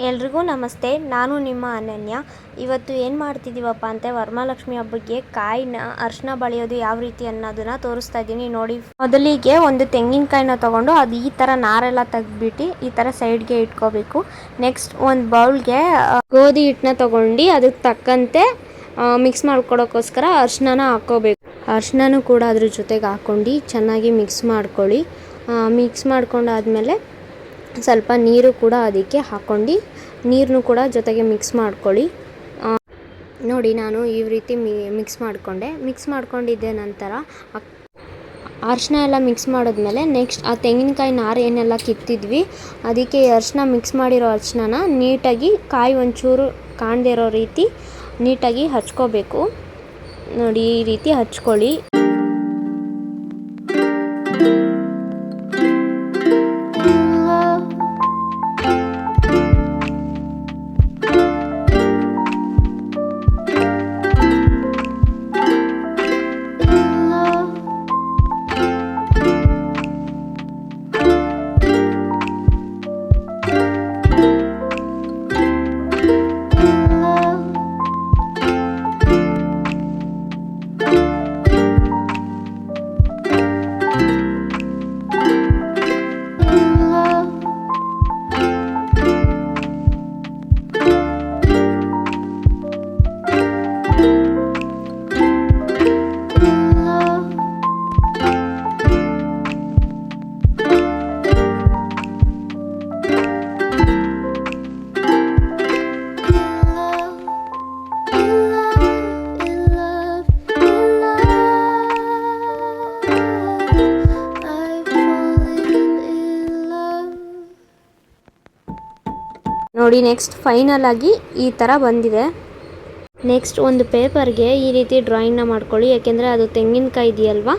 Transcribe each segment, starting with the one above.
ಎಲ್ರಿಗೂ ನಮಸ್ತೆ. ನಾನು ನಿಮ್ಮ ಅನನ್ಯ. ಇವತ್ತು ಏನು ಮಾಡ್ತಿದ್ದೀವಪ್ಪ ಅಂತ ವರಮಹಾಲಕ್ಷ್ಮಿ ಹಬ್ಬಕ್ಕೆ ಕಾಯಿನ ಅರಿಶಿನ ಬಳಿಯೋದು ಯಾವ ರೀತಿ ಅನ್ನೋದನ್ನ ತೋರಿಸ್ತಾ ಇದ್ದೀನಿ ನೋಡಿ. ಮೊದಲಿಗೆ ಒಂದು ತೆಂಗಿನಕಾಯಿನ ತೊಗೊಂಡು ಅದು ಈ ಥರ ನಾರೆಲ್ಲ ತೆಗೆದ್ಬಿಟ್ಟು ಈ ಥರ ಸೈಡ್ಗೆ ಇಟ್ಕೋಬೇಕು. ನೆಕ್ಸ್ಟ್ ಒಂದು ಬೌಲ್ಗೆ ಗೋಧಿ ಹಿಟ್ಟನ್ನ ತೊಗೊಂಡು ಅದಕ್ಕೆ ತಕ್ಕಂತೆ ಮಿಕ್ಸ್ ಮಾಡ್ಕೊಡೋಕ್ಕೋಸ್ಕರ ಅರಿಶಿನ ಹಾಕ್ಕೋಬೇಕು. ಅರಿಶಿನೂ ಕೂಡ ಅದ್ರ ಜೊತೆಗೆ ಹಾಕ್ಕೊಂಡು ಚೆನ್ನಾಗಿ ಮಿಕ್ಸ್ ಮಾಡ್ಕೊಳ್ಳಿ. ಮಿಕ್ಸ್ ಮಾಡ್ಕೊಂಡಾದ್ಮೇಲೆ ಸ್ವಲ್ಪ ನೀರು ಕೂಡ ಅದಕ್ಕೆ ಹಾಕ್ಕೊಂಡು ನೀರನ್ನು ಕೂಡ ಜೊತೆಗೆ ಮಿಕ್ಸ್ ಮಾಡ್ಕೊಳ್ಳಿ. ನೋಡಿ ನಾನು ಈ ರೀತಿ ಮಿಕ್ಸ್ ಮಾಡ್ಕೊಂಡಿದ್ದೆ. ನಂತರ ಅರಿಶಿನ ಎಲ್ಲ ಮಿಕ್ಸ್ ಮಾಡಿದ್ಮೇಲೆ ನೆಕ್ಸ್ಟ್ ಆ ತೆಂಗಿನಕಾಯಿ ನಾರು ಏನೆಲ್ಲ ಕಿತ್ತಿದ್ವಿ ಅದಕ್ಕೆ ಅರಿಶಿನ ಮಿಕ್ಸ್ ಮಾಡಿರೋ ಅರಿಶಿನ ನೀಟಾಗಿ ಕಾಯಿ ಒಂಚೂರು ಕಾಣದೇ ಇರೋ ರೀತಿ ನೀಟಾಗಿ ಹಚ್ಕೋಬೇಕು. ನೋಡಿ ಈ ರೀತಿ ಹಚ್ಕೊಳ್ಳಿ. ನೋಡಿ ನೆಕ್ಸ್ಟ್ ಫೈನಲ್ ಆಗಿ ಈ ಥರ ಬಂದಿದೆ. ನೆಕ್ಸ್ಟ್ ಒಂದು ಪೇಪರ್ಗೆ ಈ ರೀತಿ ಡ್ರಾಯಿಂಗ್ನ ಮಾಡ್ಕೊಳ್ಳಿ. ಯಾಕೆಂದರೆ ಅದು ತೆಂಗಿನಕಾಯಿ ಇದೆಯಲ್ವ,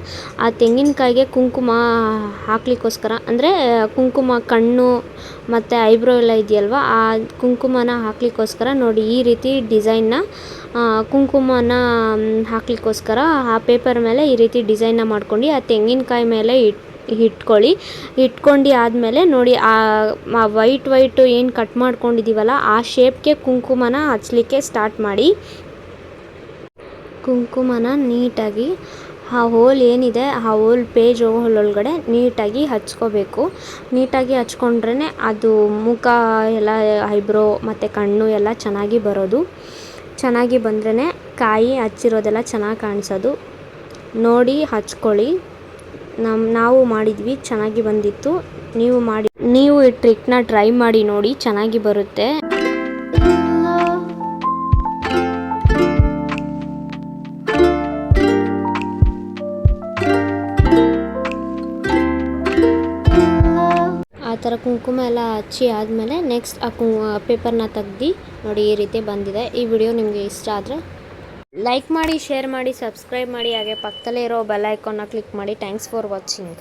ಆ ತೆಂಗಿನಕಾಯಿಗೆ ಕುಂಕುಮ ಹಾಕ್ಲಿಕ್ಕೋಸ್ಕರ, ಅಂದರೆ ಕುಂಕುಮ ಕಣ್ಣು ಮತ್ತು ಐಬ್ರೋ ಎಲ್ಲ ಇದೆಯಲ್ವ, ಆ ಕುಂಕುಮನ ಹಾಕ್ಲಿಕ್ಕೋಸ್ಕರ ನೋಡಿ ಈ ರೀತಿ ಡಿಸೈನ್ನ ಕುಂಕುಮನ ಹಾಕ್ಲಿಕ್ಕೋಸ್ಕರ ಆ ಪೇಪರ್ ಮೇಲೆ ಈ ರೀತಿ ಡಿಸೈನ್ನ ಮಾಡ್ಕೊಂಡು ಆ ತೆಂಗಿನಕಾಯಿ ಮೇಲೆ ಇಟ್ಕೊಂಡು ಆದಮೇಲೆ ನೋಡಿ ಆ ವೈಟ್ ಏನು ಕಟ್ ಮಾಡ್ಕೊಂಡಿದ್ದೀವಲ್ಲ ಆ ಶೇಪ್ಗೆ ಕುಂಕುಮನ ಹಚ್ಚಲಿಕ್ಕೆ ಸ್ಟಾರ್ಟ್ ಮಾಡಿ. ಕುಂಕುಮನ ನೀಟಾಗಿ ಆ ಹೋಲ್ ಏನಿದೆ ಆ ಪೇಜ್ ಹೋಲ್ ಒಳಗಡೆ ನೀಟಾಗಿ ಹಚ್ಕೋಬೇಕು. ನೀಟಾಗಿ ಹಚ್ಕೊಂಡ್ರೇ ಅದು ಮುಖ ಎಲ್ಲ ಐಬ್ರೋ ಮತ್ತು ಕಣ್ಣು ಎಲ್ಲ ಚೆನ್ನಾಗಿ ಬರೋದು. ಚೆನ್ನಾಗಿ ಬಂದ್ರೇ ಕಾಯಿ ಹಚ್ಚಿರೋದೆಲ್ಲ ಚೆನ್ನಾಗಿ ಕಾಣಿಸೋದು. ನೋಡಿ ಹಚ್ಕೊಳ್ಳಿ. ನಾವು ಮಾಡಿದ್ವಿ, ಚೆನ್ನಾಗಿ ಬಂದಿತ್ತು. ನೀವು ಈ ಟ್ರಿಕ್ನ ಟ್ರೈ ಮಾಡಿ ನೋಡಿ, ಚೆನ್ನಾಗಿ ಬರುತ್ತೆ. ಆ ಥರ ಕುಂಕುಮ ಎಲ್ಲ ಹಚ್ಚಿ ಆದಮೇಲೆ ನೆಕ್ಸ್ಟ್ ಆ ಪೇಪರ್ನ ತೆಗ್ದು ನೋಡಿ ಈ ರೀತಿ ಬಂದಿದೆ. ಈ ವಿಡಿಯೋ ನಿಮಗೆ ಇಷ್ಟ ಆದರೆ ಲೈಕ್ ಮಾಡಿ, ಶೇರ್ ಮಾಡಿ, ಸಬ್ಸ್ಕ್ರೈಬ್ ಮಾಡಿ, ಹಾಗೆ ಪಕ್ಕದಲ್ಲೇ ಇರೋ ಬೆಲ್ ಐಕಾನ್ನ ಕ್ಲಿಕ್ ಮಾಡಿ. Thanks for watching.